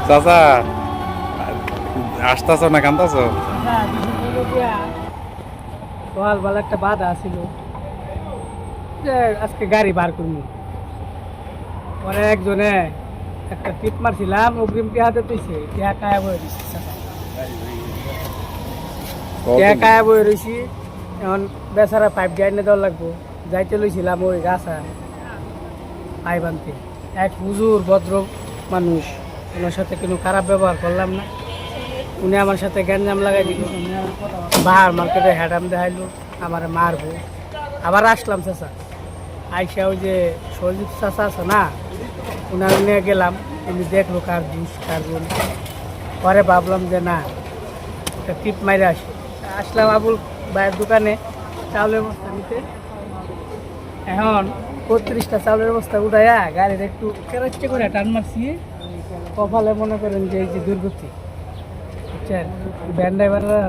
চাচা আসতেছ না কান্দাছ? সকালবেলা একটা বাধা ছিল যে আজকে গাড়ি বার করবো, পরে একজনে একটা টিপ মারছিলাম, অগ্রিম টিহাতে তুইছে টিহা কায়া বয়ে দিচ্ছে, টিহা কায়া বয়ে রয়েছি। এখন বেচারা পাইপ দিয়ে এনে দেওয়া লাগবো। যাইতে লইছিলাম ওই গাছা পাইপ আনতে। এক হুজুর ভদ্র মানুষ, ওনার সাথে কোনো খারাপ ব্যবহার করলাম না। উনি আমার সাথে গ্যাঞ্জাম লাগাই দিল, বাহার মার্কেটে হ্যাডাম দেখাইলো, আমার মারবো। আবার আসলাম চাচা, আইসা ওই যে সরজিৎ চাচা আছে না, উনার নিয়ে গেলাম। উনি দেখলো কার জুস কার গুণ। পরে ভাবলাম যে না, একটা টিপ মাইরে আসি। আসলাম আবুল ভাইয়ের দোকানে চাউলের বস্তা নিতে। এখন 35টা চাউলের বস্তা উঠাইয়া গাড়ির একটু কেরাচ্ছে করে টান মারছি। কপালে মনে করেন যে এই যে দুর্গতি, বুঝছেন, ভ্যান ড্রাইভাররা